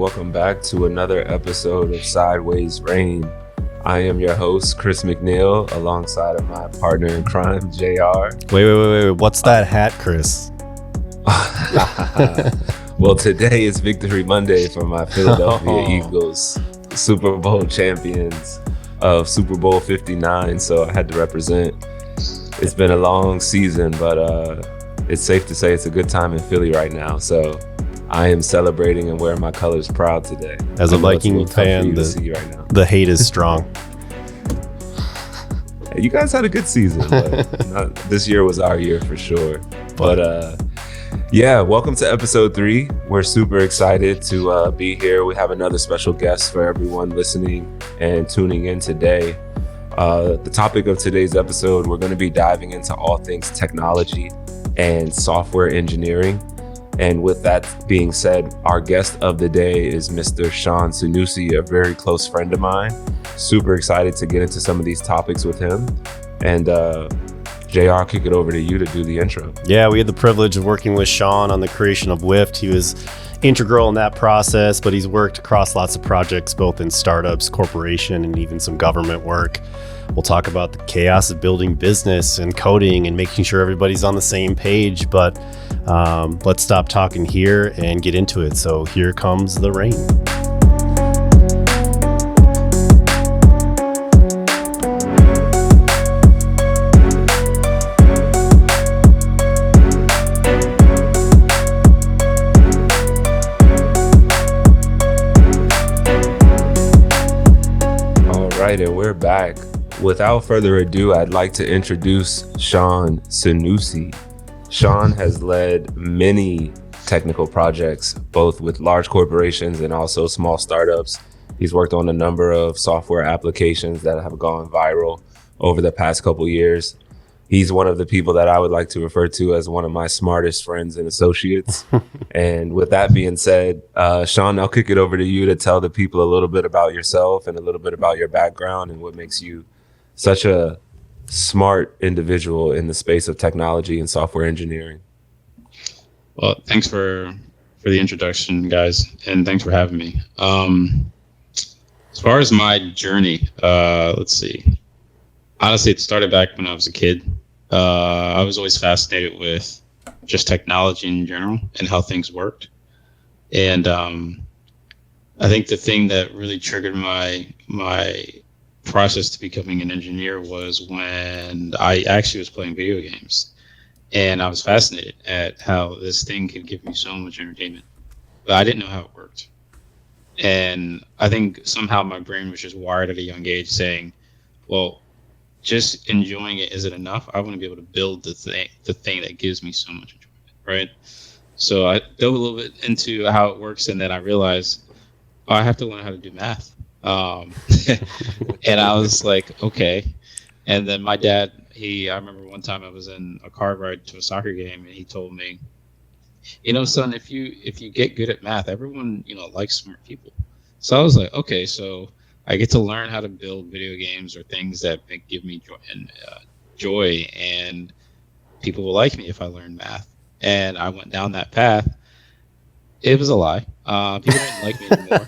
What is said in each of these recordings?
welcome back to another episode of Sideways Rain. I am your host, Chris McNeil, alongside of my partner in crime, JR. Wait. What's that hat, Chris? Well, today is Victory Monday for my Philadelphia Eagles, Super Bowl champions of Super Bowl 59, so I had to represent. It's been a long season, but it's safe to say it's a good time in Philly right now, so I am celebrating and wearing my colors proud today. As a Viking fan, the hate is strong. You guys had a good season, but this year was our year for sure. But yeah, welcome to episode 3. We're super excited to be here. We have another special guest for everyone listening and tuning in today. The topic of today's episode, we're going to be diving into all things technology and software engineering. And with that being said, our guest of the day is Mr. Sean Sanusi, a very close friend of mine. Super excited to get into some of these topics with him. And JR, I'll kick it over to you to do the intro. Yeah, we had the privilege of working with Sean on the creation of WIFT. He was integral in that process, but he's worked across lots of projects, both in startups, corporation, and even some government work. We'll talk about the chaos of building business and coding and making sure everybody's on the same page. But let's stop talking here and get into it. So here comes the rain. All right, and we're back. Without further ado, I'd like to introduce Sean Sanusi. Sean has led many technical projects, both with large corporations and also small startups. He's worked on a number of software applications that have gone viral over the past couple years. He's one of the people that I would like to refer to as one of my smartest friends and associates. And with that being said, Sean, I'll kick it over to you to tell the people a little bit about yourself and a little bit about your background and what makes you such a smart individual in the space of technology and software engineering. Well, thanks for the introduction, guys, and thanks for having me. As far as my journey, let's see. Honestly, it started back when I was a kid. I was always fascinated with just technology in general and how things worked. And I think the thing that really triggered my process to becoming an engineer was when I actually was playing video games, and I was fascinated at how this thing could give me so much entertainment, but I didn't know how it worked. And I think somehow my brain was just wired at a young age saying, well, just enjoying it isn't enough. I want to be able to build the thing that gives me so much enjoyment, right? So I dove a little bit into how it works, and then I realized, I have to learn how to do math. And I was like, okay. And then my dad, I remember one time I was in a car ride to a soccer game, and he told me, son, if you get good at math, everyone, likes smart people. So I was like, okay, so I get to learn how to build video games or things that give me joy, and people will like me if I learn math. And I went down that path. It was a lie. People didn't like me anymore.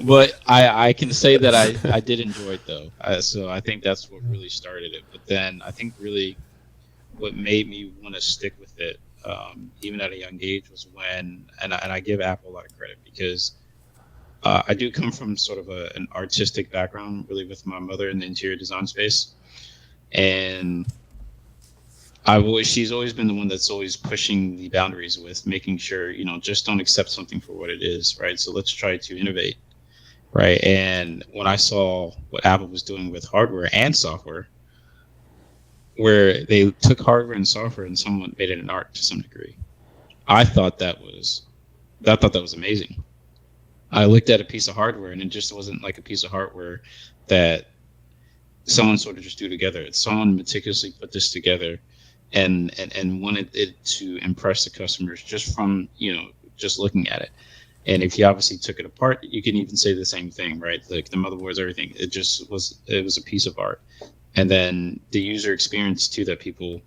But I can say that I did enjoy it, though. So I think that's what really started it. But then I think really what made me want to stick with it, even at a young age, was when, and I give Apple a lot of credit, because I do come from sort of an artistic background, really, with my mother in the interior design space. And she's always been the one that's always pushing the boundaries with making sure, just don't accept something for what it is, right? So let's try to innovate, right? And when I saw what Apple was doing with hardware and software, where they took hardware and software and someone made it an art to some degree, I thought that was amazing. I looked at a piece of hardware, and it just wasn't like a piece of hardware that someone sort of just threw together. Someone meticulously put this together and wanted it to impress the customers just from, just looking at it. And if you obviously took it apart, you can even say the same thing, right? Like the motherboards, everything. It was a piece of art. And then the user experience too that people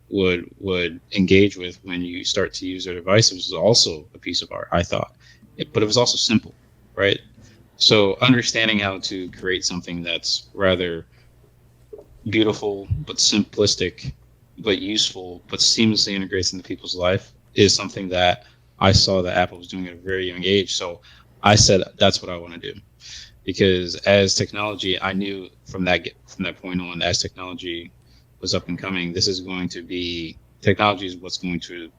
would engage with when you start to use their devices was also a piece of art, I thought. but it was also simple, right? So understanding how to create something that's rather beautiful but simplistic, but useful, but seamlessly integrates into people's life is something that I saw that Apple was doing at a very young age. So I said that's what I want to do, because as technology, I knew from that point on, as technology was up and coming, this is going to be technology is what's going to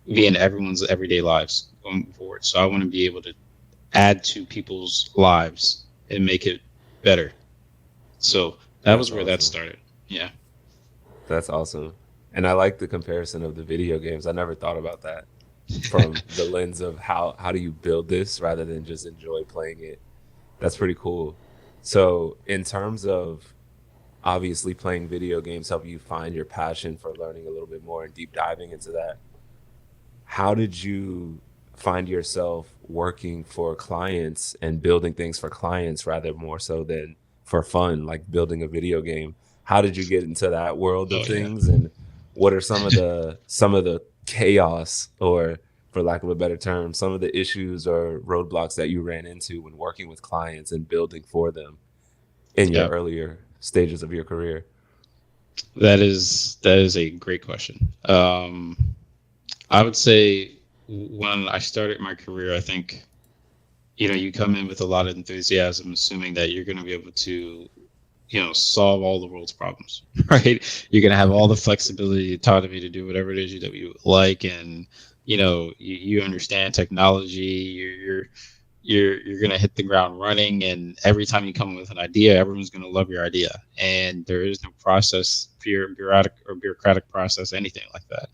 be in everyone's everyday lives going forward. So I want to be able to add to people's lives and make it better. So that That's was where that awesome. started. Yeah. That's awesome. And I like the comparison of the video games. I never thought about that from the lens of how do you build this rather than just enjoy playing it. That's pretty cool. So, in terms of obviously playing video games help you find your passion for learning a little bit more and deep diving into that, how did you find yourself working for clients and building things for clients rather more so than for fun, like building a video game? How did you get into that world of Oh yeah. things, and what are some of the chaos, or for lack of a better term, some of the issues or roadblocks that you ran into when working with clients and building for them in your Yeah. earlier stages of your career? That is a great question. I would say when I started my career, I think you come in with a lot of enthusiasm, assuming that you're going to be able to solve all the world's problems, right? You're going to have all the flexibility, autonomy to do whatever it is that you like, and you understand technology. You're going to hit the ground running, and every time you come up with an idea, everyone's going to love your idea, and there is no process, bureaucratic process, anything like that.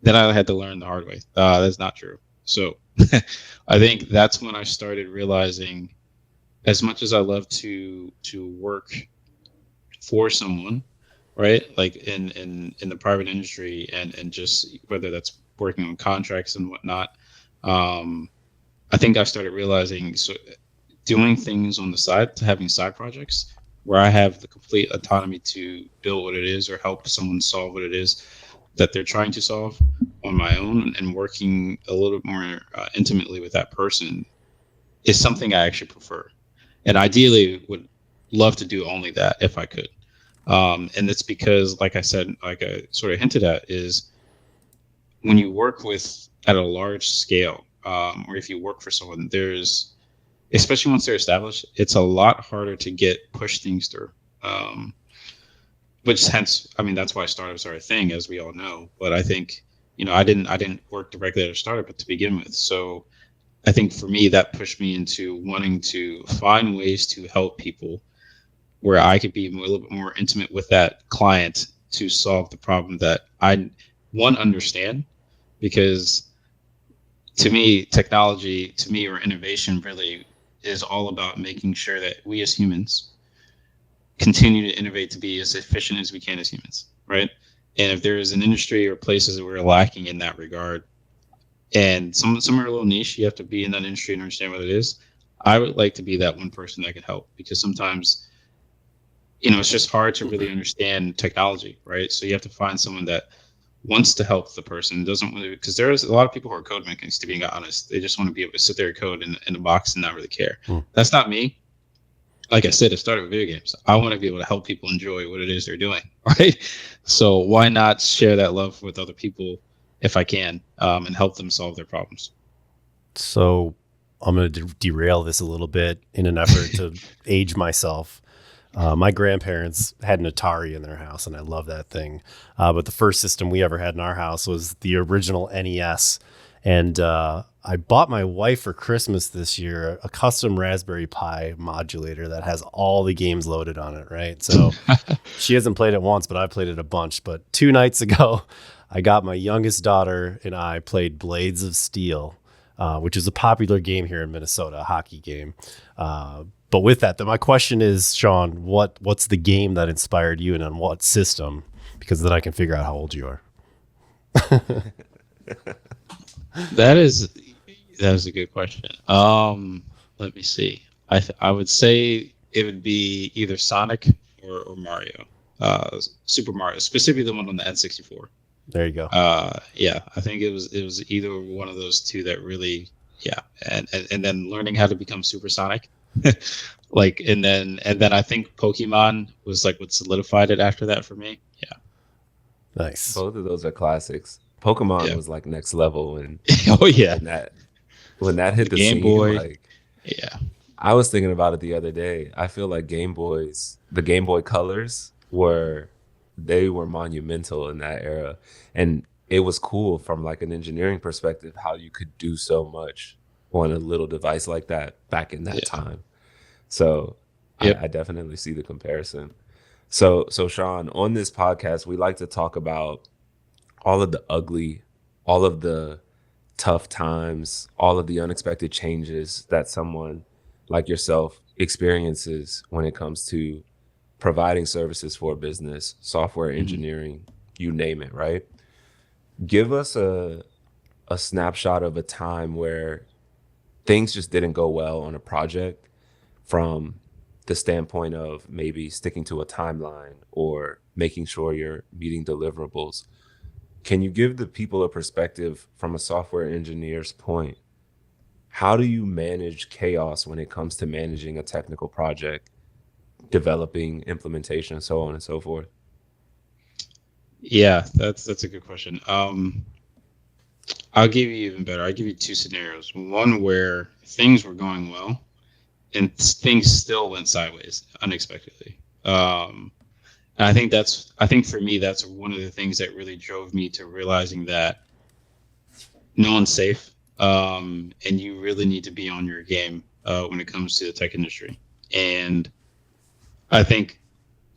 Then I had to learn the hard way. That's not true. So I think that's when I started realizing, as much as I love to work for someone, right? Like in the private industry, and just whether that's working on contracts and whatnot. Um, I think I started realizing, so doing things on the side, to having side projects where I have the complete autonomy to build what it is or help someone solve what it is that they're trying to solve on my own, and working a little bit more intimately with that person is something I actually prefer, and ideally would love to do only that if I could. And it's because, like I said, like I sort of hinted at, is when you work with at a large scale, or if you work for someone, there's, especially once they're established, it's a lot harder to get push things through. Um, which hence, I mean, that's why startups are a thing, as we all know. But I think, I didn't work directly at a startup to begin with, so I think for me that pushed me into wanting to find ways to help people where I could be a little bit more intimate with that client to solve the problem that I one understand, because to me, technology, to me, or innovation really is all about making sure that we as humans continue to innovate to be as efficient as we can as humans, right? And if there is an industry or places that we're lacking in that regard, and some are a little niche, you have to be in that industry and understand what it is. I would like to be that one person that can help, because sometimes it's just hard to really understand technology, right? So you have to find someone that wants to help the person, doesn't want to, because there's a lot of people who are code mechanics, to being honest. They just want to be able to sit there and code in a box and not really care. Hmm. That's not me. Like I said, it started with video games. I want to be able to help people enjoy what it is they're doing, right? So why not share that love with other people if I can, and help them solve their problems? So I'm going to derail this a little bit in an effort to age myself. My grandparents had an Atari in their house, and I love that thing. But the first system we ever had in our house was the original NES. And I bought my wife for Christmas this year a custom Raspberry Pi modulator that has all the games loaded on it, right? So she hasn't played it once, but I played it a bunch. But 2 nights ago, I got my youngest daughter and I played Blades of Steel, which is a popular game here in Minnesota, a hockey game. But with that, then my question is, Sean, what's the game that inspired you, and on what system? Because then I can figure out how old you are. That is a good question. Let me see. I would say it would be either Sonic or Mario. Super Mario, specifically the one on the N64. There you go. Yeah, I think it was either one of those two that really Yeah, and then learning how to become supersonic. Like, and then I think Pokemon was like what solidified it after that for me. Yeah, Nice. Both of those are classics. Pokemon yeah. was like next level, and Oh yeah, when that when that the hit the Game scene, Boy. like Yeah, I was thinking about it the other day. I feel like the Game Boy Colors they were monumental in that era. And it was cool from like an engineering perspective how you could do so much on a little device like that back in that yeah, time. So yep. I definitely see the comparison. So Sean, on this podcast, we like to talk about all of the ugly, all of the tough times, all of the unexpected changes that someone like yourself experiences when it comes to providing services for a business, software Hmm. engineering, you name it, right? Give us a snapshot of a time where things just didn't go well on a project from the standpoint of maybe sticking to a timeline or making sure you're meeting deliverables. Can you give the people a perspective from a software engineer's point? How do you manage chaos when it comes to managing a technical project, developing implementation, so on and so forth? Yeah, that's a good question. I'll give you even better. I'll give you two scenarios. One where things were going well and things still went sideways unexpectedly. And I think for me, that's one of the things that really drove me to realizing that no one's safe. And you really need to be on your game when it comes to the tech industry. And I think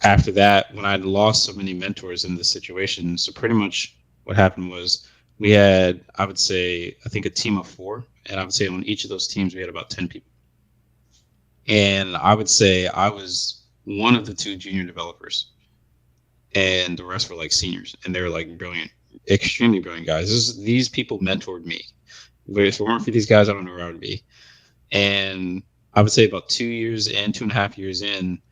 after that, when I'd lost so many mentors in this situation, so pretty much what happened was we had, I would say, I think a team of four. And I would say on each of those teams, we had about 10 people. And I would say I was one of the two junior developers, and the rest were like seniors, and they were like brilliant, extremely brilliant guys. These people mentored me. But if it weren't for these guys, I don't know where I would be. And I would say about 2 years in, 2.5 years in,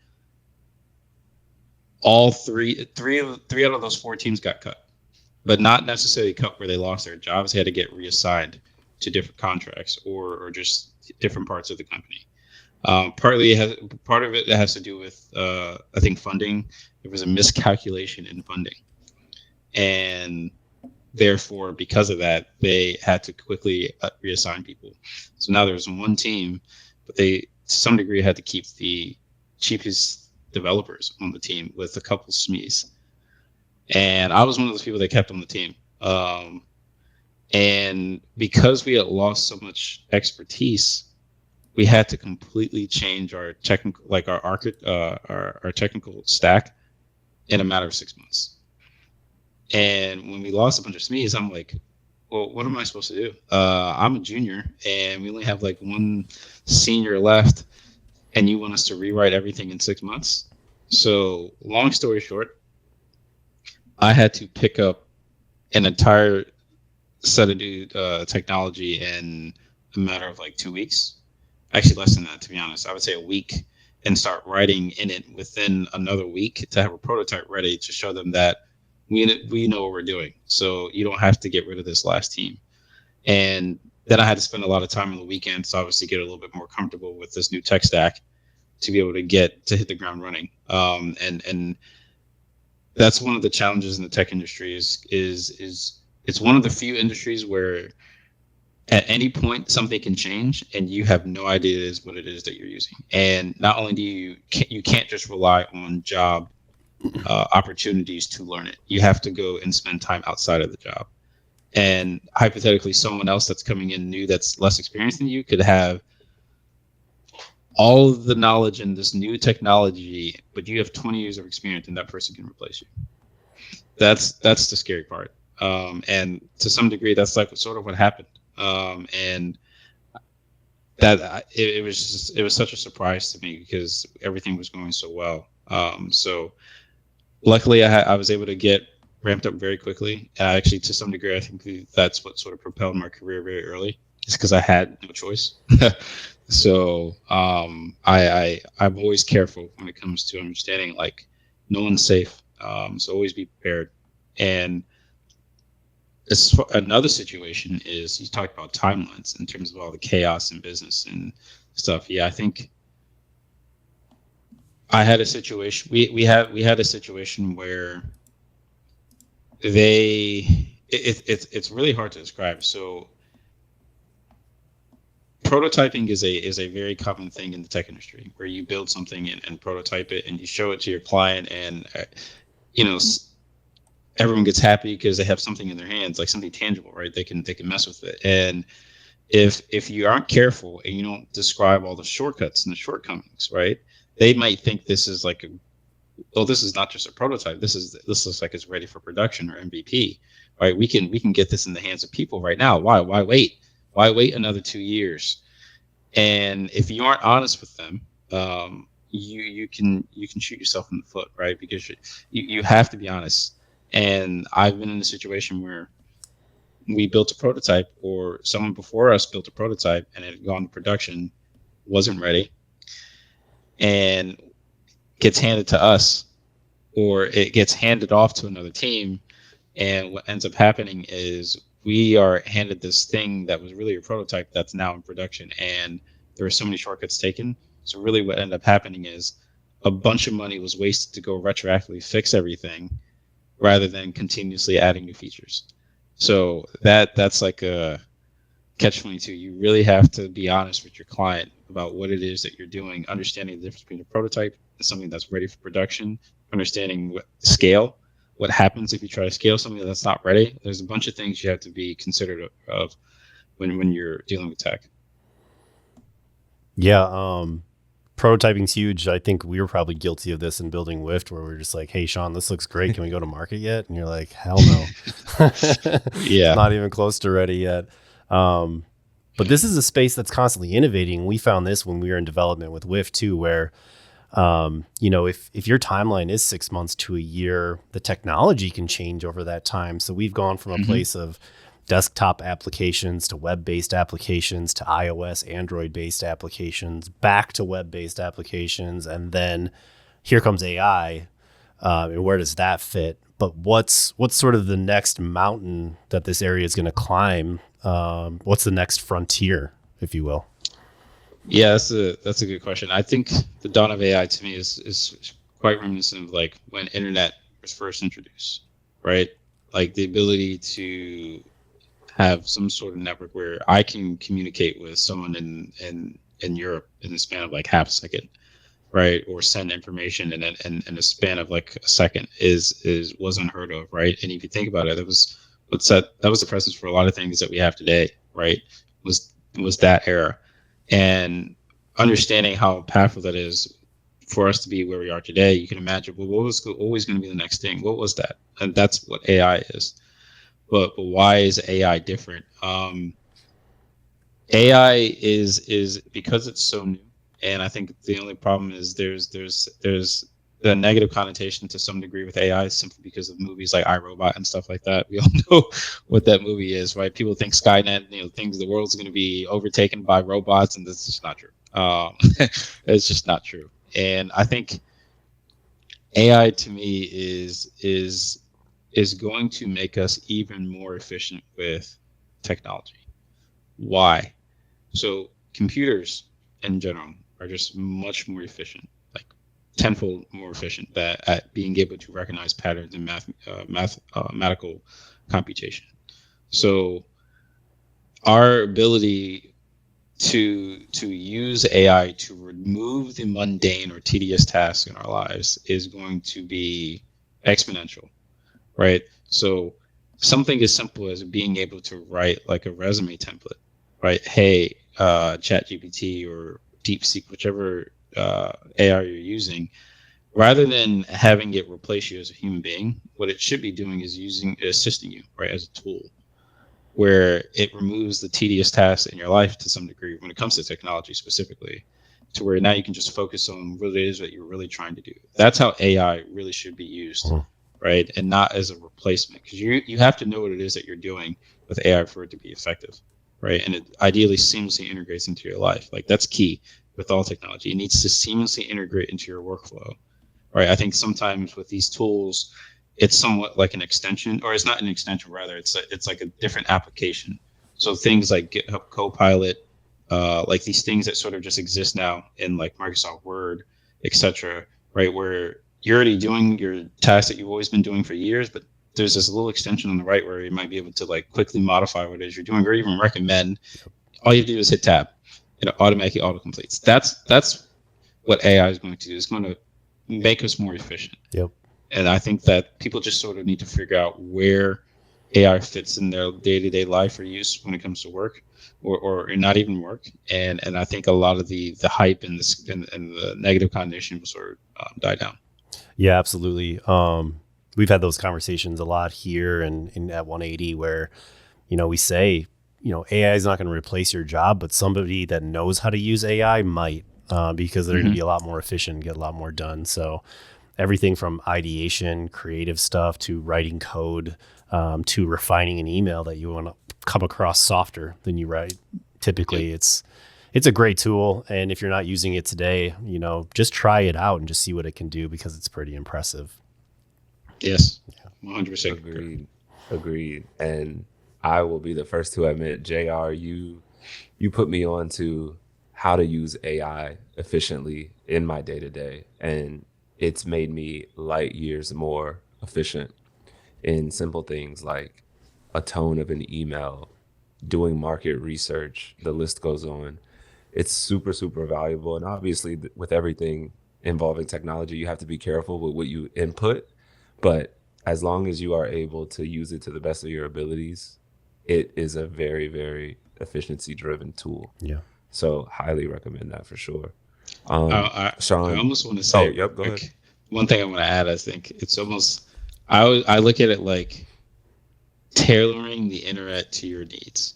all three out of those four teams got cut, but not necessarily cut where they lost their jobs. They had to get reassigned to different contracts or just different parts of the company. Part of it has to do with I think funding. There was a miscalculation in funding, and therefore, because of that, they had to quickly reassign people. So now there's one team, but they to some degree had to keep the cheapest developers on the team with a couple SMEs. And I was one of those people they kept on the team. And because we had lost so much expertise, we had to completely change our technical, like our technical stack in a matter of 6 months. And when we lost a bunch of SMEs, I'm like, well, what am I supposed to do? I'm a junior, and we only have like one senior left, and you want us to rewrite everything in 6 months? So, long story short, I had to pick up an entire set of new technology in a matter of like 2 weeks. Actually, less than that, to be honest. I would say a week, and start writing in it within another week to have a prototype ready to show them that we know what we're doing. So you don't have to get rid of this last team. And then I had to spend a lot of time on the weekends to obviously get a little bit more comfortable with this new tech stack to be able to hit the ground running. And that's one of the challenges in the tech industry is it's one of the few industries where at any point something can change and you have no idea what it is that you're using. And not only do you can't just rely on job opportunities to learn it. You have to go and spend time outside of the job. And hypothetically, someone else that's coming in new that's less experienced than you could have all of the knowledge in this new technology, but you have 20 years of experience, and that person can replace you. That's the scary part. And to some degree, that's like sort of what happened. And that it was such a surprise to me because everything was going so well. So luckily, I was able to get ramped up very quickly. Actually, to some degree, I think that's what sort of propelled my career very early. It's because I had no choice. So I'm always careful when it comes to understanding like no one's safe. So always be prepared. And Another situation is you talked about timelines in terms of all the chaos in business and stuff. Yeah, I think I had a situation. We had a situation where it's really hard to describe. So prototyping is a very common thing in the tech industry, where you build something and prototype it and you show it to your client, and you know everyone gets happy because they have something in their hands, like something tangible, right? They can mess with it. And if you aren't careful and you don't describe all the shortcuts and the shortcomings, right, they might think this is like oh, this is not just a prototype. This looks like it's ready for production or MVP, right? We can get this in the hands of people right now. Why wait? Why wait another 2 years? And if you aren't honest with them, you can shoot yourself in the foot, right? Because you have to be honest. And I've been in a situation where we built a prototype, or someone before us built a prototype, and it had gone to production, wasn't ready, and gets handed to us, or it gets handed off to another team. And what ends up happening is we are handed this thing that was really a prototype that's now in production, and there are so many shortcuts taken. So really what ended up happening is a bunch of money was wasted to go retroactively fix everything rather than continuously adding new features. So that's like a catch-22. You really have to be honest with your client about what it is that you're doing, understanding the difference between a prototype and something that's ready for production, understanding what happens if you try to scale something that's not ready. There's a bunch of things you have to be considerate of when you're dealing with tech. Yeah, prototyping's huge. I think we were probably guilty of this in building Wift, where we're just like, "Hey, Sean, this looks great. Can we go to market yet?" And you're like, "Hell no, Yeah, it's not even close to ready yet." But this is a space that's constantly innovating. We found this when we were in development with Wift too, where if your timeline is 6 months to a year, the technology can change over that time. So we've gone from a place of desktop applications to web-based applications to iOS, Android-based applications, back to web-based applications, and then here comes AI. And where does that fit? But what's sort of the next mountain that this area is going to climb? What's the next frontier, if you will? Yeah, that's a good question. I think the dawn of AI to me is quite reminiscent of like when internet was first introduced, right? Like the ability to have some sort of network where I can communicate with someone in Europe in the span of like half a second, right? Or send information in a span of like a second was unheard of, right? And if you think about it, that was the precedent for a lot of things that we have today, right? Was that era. And understanding how powerful that is for us to be where we are today, you can imagine, well, what was always going to be the next thing? What was that? And that's what AI is. But why is AI different? AI is because it's so new, and I think the only problem is there's the negative connotation to some degree with AI simply because of movies like iRobot and stuff like that. We all know what that movie is, right? People think Skynet, thinks the world's going to be overtaken by robots, and that's just not true. It's just not true. And I think AI to me is going to make us even more efficient with technology. Why? So computers in general are just much more efficient, like tenfold more efficient at being able to recognize patterns in mathematical computation. So our ability to use AI to remove the mundane or tedious tasks in our lives is going to be exponential, right? So something as simple as being able to write like a resume template, right? Hey, ChatGPT or DeepSeek, whichever AI you're using, rather than having it replace you as a human being, what it should be doing is assisting you, right, as a tool, where it removes the tedious tasks in your life to some degree when it comes to technology specifically, to where now you can just focus on what it is that you're really trying to do. That's how AI really should be used, right? And not as a replacement, because you have to know what it is that you're doing with AI for it to be effective, right? And it ideally seamlessly integrates into your life. Like that's key with all technology. It needs to seamlessly integrate into your workflow, right? I think sometimes with these tools, it's somewhat like an extension, or it's not an extension, rather it's like a different application. So things like GitHub Copilot, like these things that sort of just exist now in like Microsoft Word, etc. Right, where you're already doing your tasks that you've always been doing for years, but there's this little extension on the right where you might be able to like quickly modify what it is you're doing, or even recommend. All you have to do is hit tab, and it automatically auto completes. That's what AI is going to do. It's going to make us more efficient. Yep. And I think that people just sort of need to figure out where AI fits in their day-to-day life or use when it comes to work, or not even work. And I think a lot of the hype and the negative connotation will sort of die down. Yeah, absolutely. We've had those conversations a lot here and at 180 where, we say, AI is not going to replace your job, but somebody that knows how to use AI might, because they're going to be a lot more efficient, get a lot more done. So everything from ideation, creative stuff, to writing code, to refining an email that you want to come across softer than you write. Typically, it's a great tool. And if you're not using it today, just try it out and just see what it can do, because it's pretty impressive. Yes, 100% Agreed. And I will be the first to admit, JR, you put me on to how to use AI efficiently in my day-to-day. And it's made me light years more efficient in simple things like a tone of an email, doing market research, the list goes on. It's super, super valuable. And obviously with everything involving technology, you have to be careful with what you input. But as long as you are able to use it to the best of your abilities, it is a very, very efficiency-driven tool. Yeah. So highly recommend that for sure. Sean, I almost want to say, go ahead. One thing I want to add, I think it's almost, I look at it like tailoring the internet to your needs,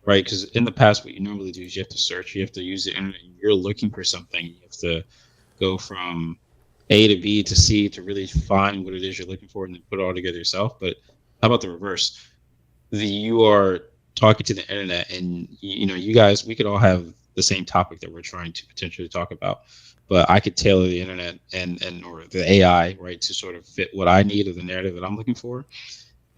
right? Because in the past, what you normally do is you have to search, you have to use the internet, you're looking for something, you have to go from A to B to C to really find what it is you're looking for and then put it all together yourself. But how about the reverse? You are talking to the internet, and you guys, we could all have the same topic that we're trying to potentially talk about, but I could tailor the internet and or the AI, right, to sort of fit what I need or the narrative that I'm looking for,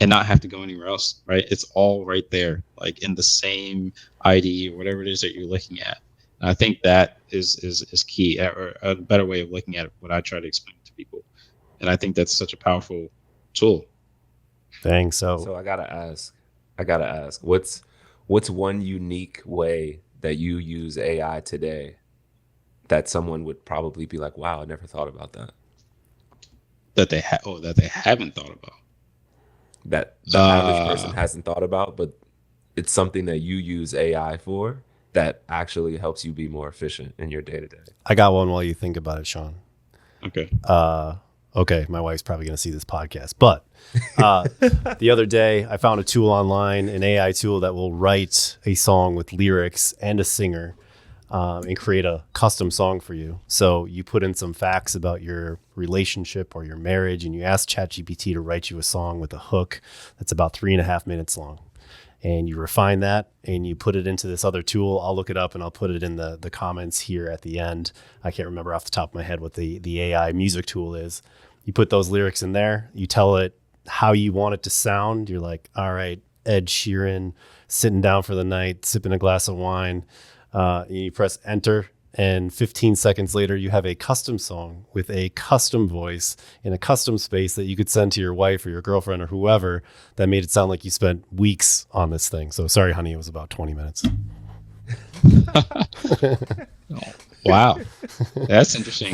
and not have to go anywhere else, right? It's all right there, like in the same ID or whatever it is that you're looking at. And I think that is key, or a better way of looking at what I try to explain to people. And I think that's such a powerful tool. Dang. So I gotta ask, what's one unique way that you use AI today that someone would probably be like, wow, I never thought about that? That they haven't thought about. That the average person hasn't thought about, but it's something that you use AI for that actually helps you be more efficient in your day-to-day. I got one while you think about it, Sean. Okay. Okay, my wife's probably going to see this podcast, but the other day I found a tool online, an AI tool that will write a song with lyrics and a singer, and create a custom song for you. So you put in some facts about your relationship or your marriage, and you ask ChatGPT to write you a song with a hook that's about 3.5 minutes long. And you refine that and you put it into this other tool. I'll look it up and I'll put it in the comments here at the end. I can't remember off the top of my head what the AI music tool is. You put those lyrics in there, you tell it how you want it to sound. You're like, all right, Ed Sheeran, sitting down for the night, sipping a glass of wine. And you press enter, and 15 seconds later, you have a custom song with a custom voice in a custom space that you could send to your wife or your girlfriend or whoever that made it sound like you spent weeks on this thing. So sorry, honey, it was about 20 minutes. Wow. That's interesting.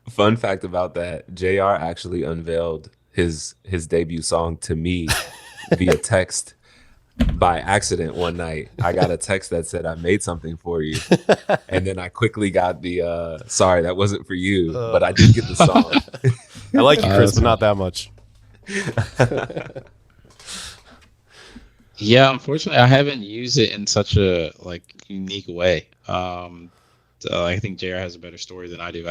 Fun fact about that, JR actually unveiled his debut song to me via text by accident one night. I got a text that said, I made something for you. And then I quickly got the, sorry, that wasn't for you, but I did get the song. I like you, Chris, but not that much. Yeah, unfortunately, I haven't used it in such a unique way. I think JR has a better story than I do.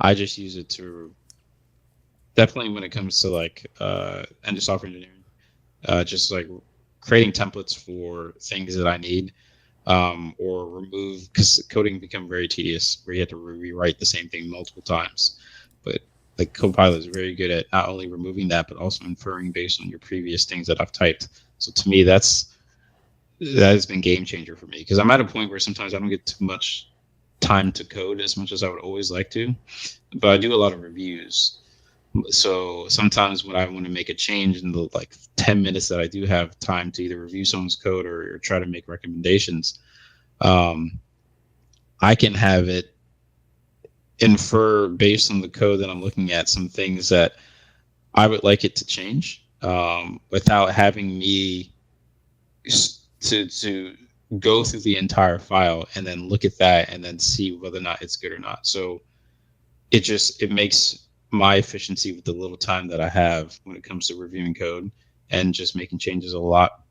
I just use it to definitely when it comes to end software engineering, just like creating templates for things that I need, or remove, because coding become very tedious where you have to rewrite the same thing multiple times. But like Copilot is very good at not only removing that, but also inferring based on your previous things that I've typed. So to me, that has been game changer for me, because I'm at a point where sometimes I don't get too much time to code as much as I would always like to, but I do a lot of reviews. So sometimes when I want to make a change in the like 10 minutes that I do have time to either review someone's code or try to make recommendations, I can have it infer based on the code that I'm looking at some things that I would like it to change, without having me to go through the entire file and then look at that and then see whether or not it's good or not. So it makes my efficiency with the little time that I have when it comes to reviewing code and just making changes a lot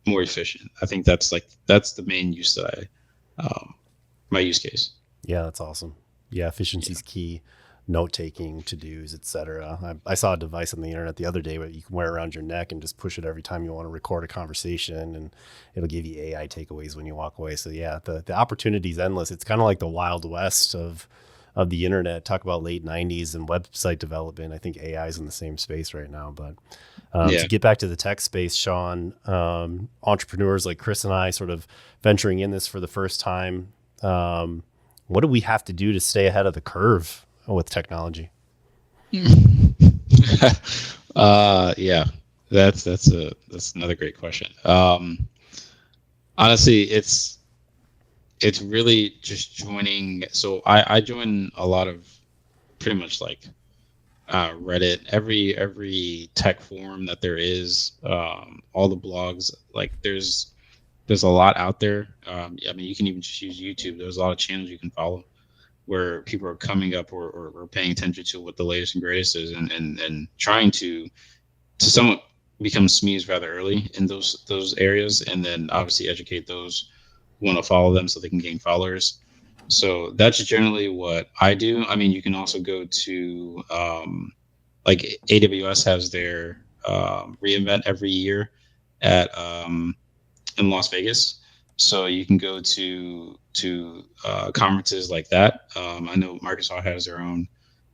more efficient. I think that's the main use that my use case. Yeah, that's awesome. Yeah, efficiency's key. Note taking, to dos, etc. I saw a device on the internet the other day where you can wear around your neck and just push it every time you want to record a conversation, and it'll give you AI takeaways when you walk away. So yeah, the opportunity is endless. It's kind of like the Wild West of the internet. Talk about late 90s and website development. I think AI is in the same space right now. But to get back to the tech space, Sean, entrepreneurs like Chris and I sort of venturing in this for the first time, what do we have to do to stay ahead of the curve with technology? Yeah, that's another great question. Honestly, it's really just joining. So I join a lot of pretty much like Reddit, every tech forum that there is, all the blogs. Like there's a lot out there. I mean, you can even just use YouTube. There's a lot of channels you can follow where people are coming up or paying attention to what the latest and greatest is, and trying to somewhat become SMEs rather early in those areas, and then obviously educate those who want to follow them so they can gain followers. So that's generally what I do. I mean, you can also go to like AWS has their reInvent every year at in Las Vegas. So you can go to conferences like that. I know Microsoft has their own.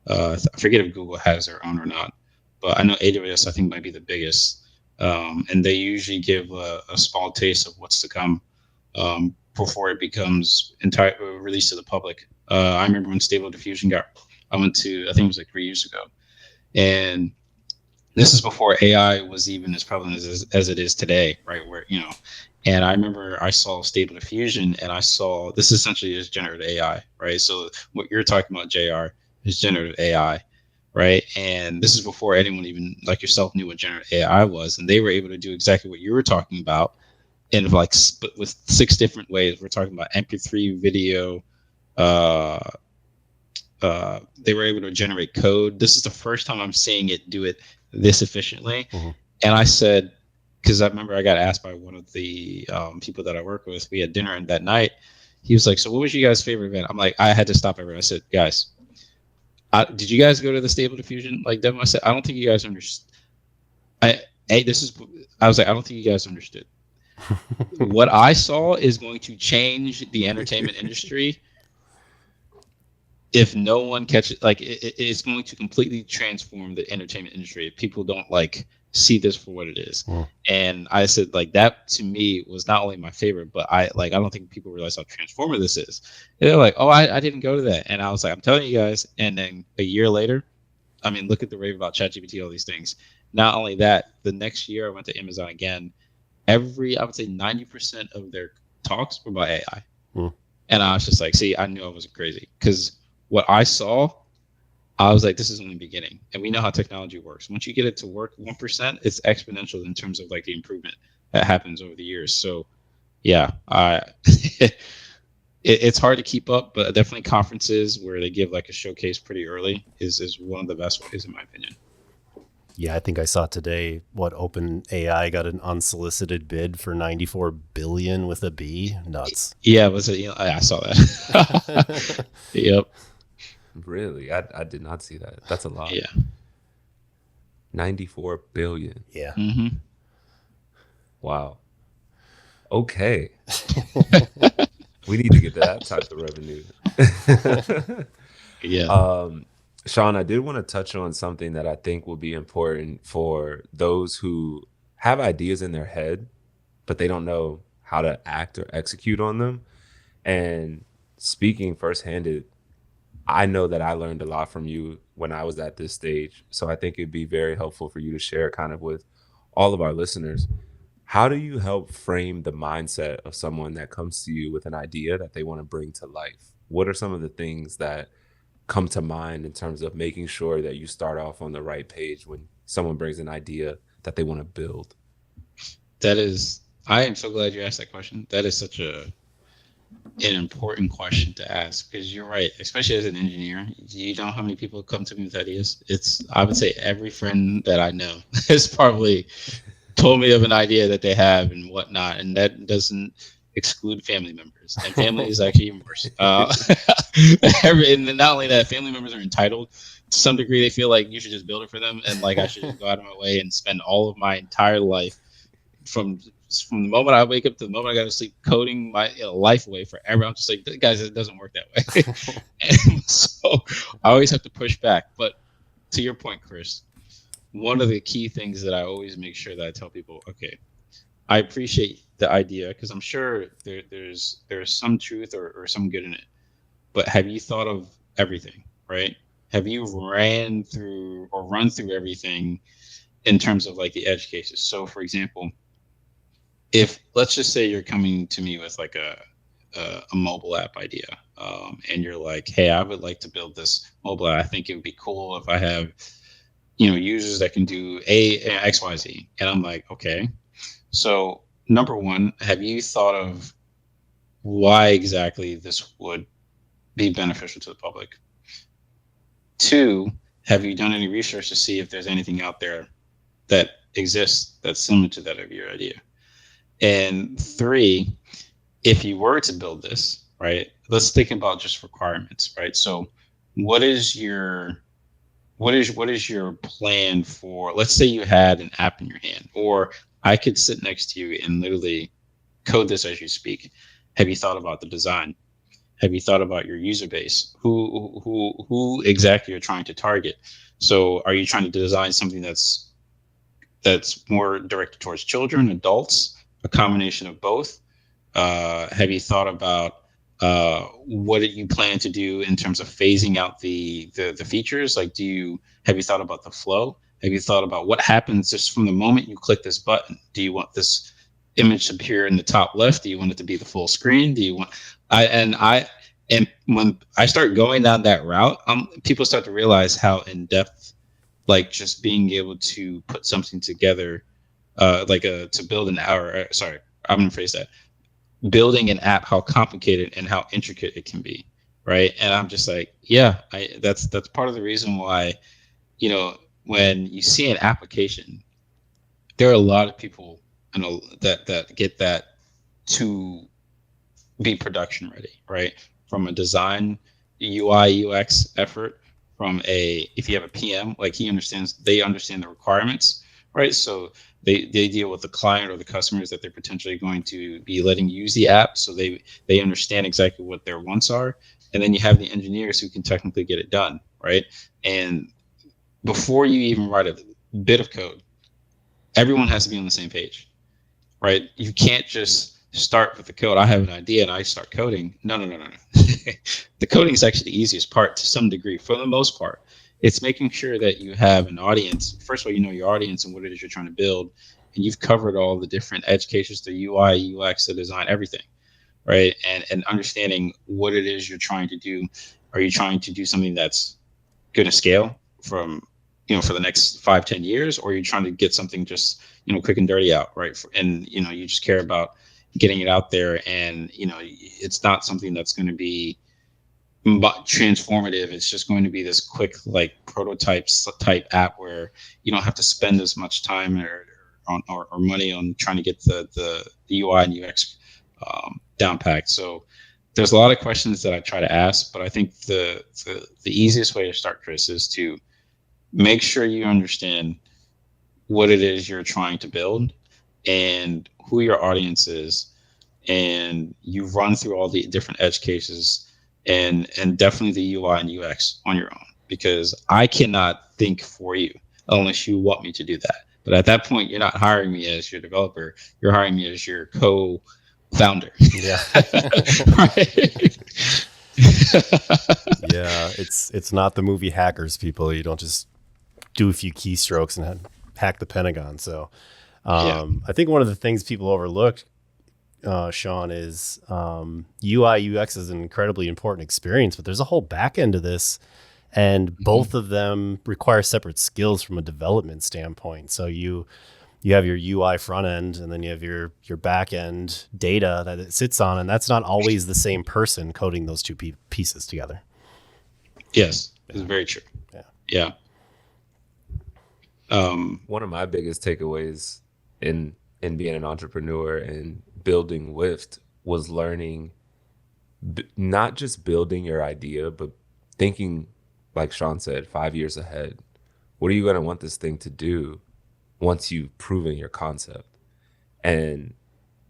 I forget if Google has their own or not, but I know AWS I think might be the biggest, and they usually give a small taste of what's to come before it becomes entirely released to the public. I remember when Stable Diffusion I went to, I think it was like 3 years ago, and this is before AI was even as prevalent as it is today, right? Where and I remember I saw Stable Diffusion, and I saw this essentially is generative AI, right? So what you're talking about, JR, is generative AI, right? And this is before anyone even like yourself knew what generative AI was, and they were able to do exactly what you were talking about in like with 6 different ways. We're talking about MP3 video. They were able to generate code. This is the first time I'm seeing it do it this efficiently. Mm-hmm. And I said, because I remember I got asked by one of the people that I work with. We had dinner that night. He was like, "So what was your guys' favorite event?" I'm like, I had to stop everyone. I said, "Guys, did you guys go to the Stable Diffusion like demo?" I said, "I don't think you guys understood." I was like, "I don't think you guys understood. What I saw is going to change the entertainment industry. If no one catches, like, it's going to completely transform the entertainment industry if people don't like see this for what it is." And I said, like, that to me was not only my favorite, but I don't think people realize how transformative this is. And they're like, "Oh, I didn't go to that." And I was like, "I'm telling you guys." And then a year later, I mean, look at the rave about ChatGPT, all these things. Not only that, the next year I went to Amazon again. I would say 90% of their talks were about AI. And I was just like, see, I knew I wasn't crazy, because what I saw, I was like, this is only the beginning. And we know how technology works. Once you get it to work 1%, it's exponential in terms of like the improvement that happens over the years. So yeah, it's hard to keep up, but definitely conferences where they give like a showcase pretty early is one of the best ways, in my opinion. Yeah, I think I saw today OpenAI got an unsolicited bid for $94 billion with a B. Nuts. Yeah, I saw that. Yep. Really? I did not see that. That's a lot. Yeah. 94 billion. Yeah. Mm-hmm. Wow. Okay. We need to get that type of revenue. Yeah. Sean, I did want to touch on something that I think will be important for those who have ideas in their head, but they don't know how to act or execute on them. And speaking firsthand, I know that I learned a lot from you when I was at this stage. So I think it'd be very helpful for you to share kind of with all of our listeners. How do you help frame the mindset of someone that comes to you with an idea that they want to bring to life? What are some of the things that come to mind in terms of making sure that you start off on the right page when someone brings an idea that they want to build? That is, I am so glad you asked that question. That is such an important question to ask, because you're right, especially as an engineer. You know how many people come to me with ideas? It's, I would say, every friend that I know has probably told me of an idea that they have and whatnot, and that doesn't exclude family members. And family is actually even worse. And not only that, family members are entitled to some degree. They feel like you should just build it for them, and like I should just go out of my way and spend all of my entire life from the moment I wake up to the moment I go to sleep coding my life away forever. I'm just like, guys, it doesn't work that way. And so I always have to push back. But to your point, Chris, one of the key things that I always make sure that I tell people, okay, I appreciate the idea because I'm sure there's some truth or some good in it. But have you thought of everything, right? Have you run through everything in terms of like the edge cases? So, for example, if let's just say you're coming to me with like a mobile app idea, and you're like, hey, I would like to build this mobile app. I think it would be cool if I have, users that can do X, Y, Z. And I'm like, okay. So number one, have you thought of why exactly this would be beneficial to the public? Two, have you done any research to see if there's anything out there that exists that's similar to that of your idea? And three, if you were to build this, right, let's think about just requirements, right? So what is your plan for, let's say you had an app in your hand, or I could sit next to you and literally code this as you speak. Have you thought about the design? Have you thought about your user base? Who exactly you're trying to target? So are you trying to design something that's more directed towards children, adults, a combination of both? Have you thought about what you plan to do in terms of phasing out the features? Like, have you thought about the flow? Have you thought about what happens just from the moment you click this button? Do you want this image to appear in the top left? Do you want it to be the full screen? Do you want and when I start going down that route, people start to realize how in depth, like just being able to put something together, to build an hour. Sorry, I'm gonna phrase that. Building an app, how complicated and how intricate it can be, right? And I'm just like, yeah, that's part of the reason why, when you see an application, there are a lot of people, that get that to be production ready, right? From a design, UI, UX effort, if you have a PM, like they understand the requirements, right? So they deal with the client or the customers that they're potentially going to be letting use the app. So they understand exactly what their wants are. And then you have the engineers who can technically get it done, right? And before you even write a bit of code, everyone has to be on the same page, right? You can't just start with the code. I have an idea and I start coding. No. The coding is actually the easiest part to some degree. For the most part, it's making sure that you have an audience. First of all, you know your audience and what it is you're trying to build, and you've covered all the different edge cases, the UI, UX, the design, everything, right? And understanding what it is you're trying to do. Are you trying to do something that's going to scale for the next 5-10 years, or are you trying to get something just quick and dirty out, right? And you just care about getting it out there, and it's not something that's going to be transformative. It's just going to be this quick, like, prototype type app where you don't have to spend as much time or money on trying to get the UI and UX down packed. So there's a lot of questions that I try to ask, but I think the easiest way to start, Chris, is to make sure you understand what it is you're trying to build and who your audience is, and you run through all the different edge cases and definitely the UI and UX on your own. because I cannot think for you unless you want me to do that. But at that point, you're not hiring me as your developer. You're hiring me as your co-founder. Yeah. Right? Yeah, it's not the movie Hackers, people. You don't just do a few keystrokes and hack the Pentagon. So I think one of the things people overlook, Sean, is UI UX is an incredibly important experience, but there's a whole back end to this, and both of them require separate skills from a development standpoint. So you have your UI front end, and then you have your back end data that it sits on, and that's not always the same person coding those two pieces together. Yes, it's very true. Yeah. One of my biggest takeaways in being an entrepreneur and building Wift was learning not just building your idea, but thinking, like Sean said, 5 years ahead. What are you going to want this thing to do once you've proven your concept? And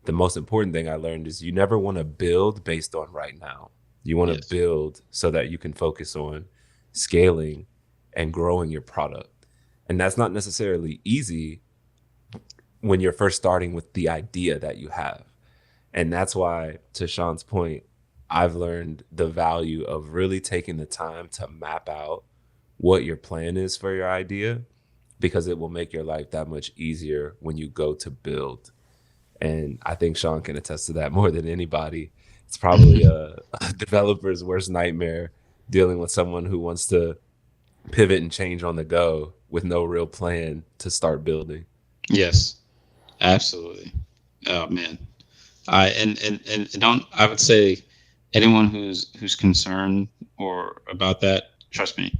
the most important thing I learned is you never want to build based on right now. You want to build so that you can focus on scaling and growing your product. And that's not necessarily easy when you're first starting with the idea that you have. And that's why, to Sean's point, I've learned the value of really taking the time to map out what your plan is for your idea, because it will make your life that much easier when you go to build. And I think Sean can attest to that more than anybody. It's probably a developer's worst nightmare, dealing with someone who wants to pivot and change on the go with no real plan to start building. Yes, absolutely. Oh man, I would say anyone who's concerned or about that, trust me,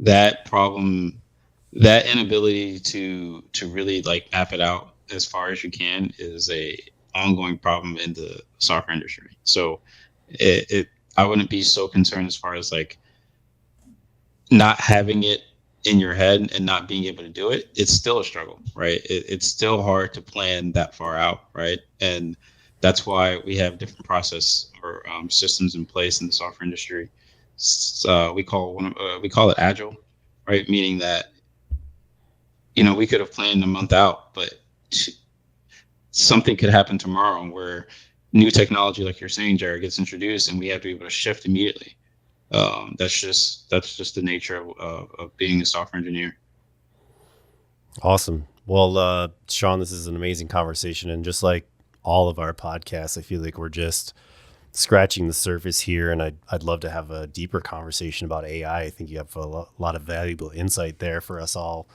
that problem, that inability to really like map it out as far as you can is a ongoing problem in the software industry. So I wouldn't be so concerned as far as like not having it in your head and not being able to do it. It's still a struggle, right? It's still hard to plan that far out, right? And that's why we have different process or systems in place in the software industry. We call it agile, right? Meaning that, we could have planned a month out, but something could happen tomorrow where new technology, like you're saying, Jared, gets introduced, and we have to be able to shift immediately. That's just the nature of being a software engineer. Awesome. Well, Sean, this is an amazing conversation, and just like all of our podcasts, I feel like we're just scratching the surface here, and I'd love to have a deeper conversation about AI. I think you have a lot of valuable insight there for us all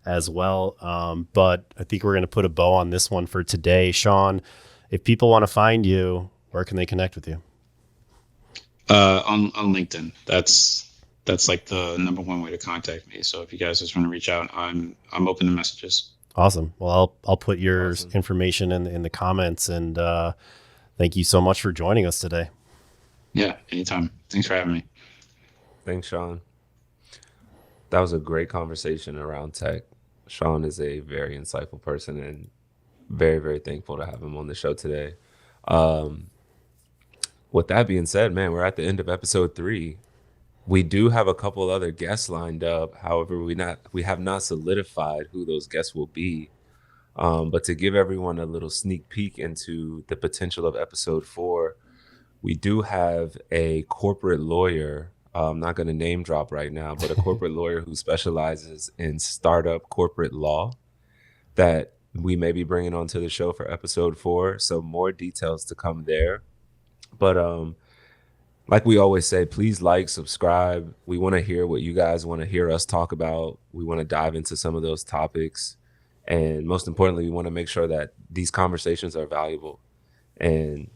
as well. But I think we're going to put a bow on this one for today. Sean, if people want to find you, where can they connect with you? On LinkedIn. That's like the number one way to contact me. So if you guys just want to reach out, I'm open to messages. Awesome. Well, I'll put your information in the comments, and thank you so much for joining us today. Yeah, anytime. Thanks for having me. Thanks, Sean. That was a great conversation around tech. Sean is a very insightful person, and very, very thankful to have him on the show today. With that being said, man, we're at the end of episode 3. We do have a couple other guests lined up. However, we have not solidified who those guests will be. But to give everyone a little sneak peek into the potential of episode 4, we do have a corporate lawyer. I'm not going to name drop right now, but a corporate lawyer who specializes in startup corporate law that we may be bringing onto the show for episode 4. So more details to come there. But like we always say, please like, subscribe. We want to hear what you guys want to hear us talk about. We want to dive into some of those topics. And most importantly, we want to make sure that these conversations are valuable, and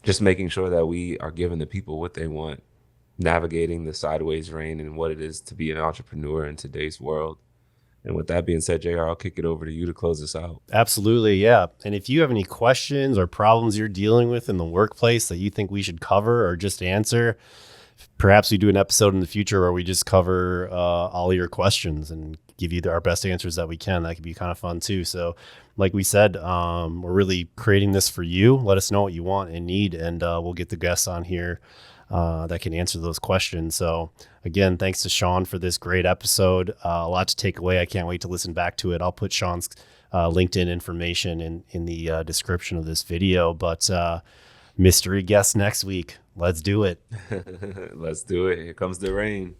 just making sure that we are giving the people what they want, navigating the sideways rain and what it is to be an entrepreneur in today's world. And with that being said, JR, I'll kick it over to you to close this out. Absolutely, yeah. And if you have any questions or problems you're dealing with in the workplace that you think we should cover or just answer, perhaps we do an episode in the future where we just cover all of your questions and give you our best answers that we can. That could be kind of fun too. So like we said, we're really creating this for you. Let us know what you want and need, and we'll get the guests on here that can answer those questions. So again, thanks to Sean for this great episode. A lot to take away. I can't wait to listen back to it. I'll put Sean's LinkedIn information in the description of this video. But mystery guest next week. Let's do it. Let's do it. Here comes the rain.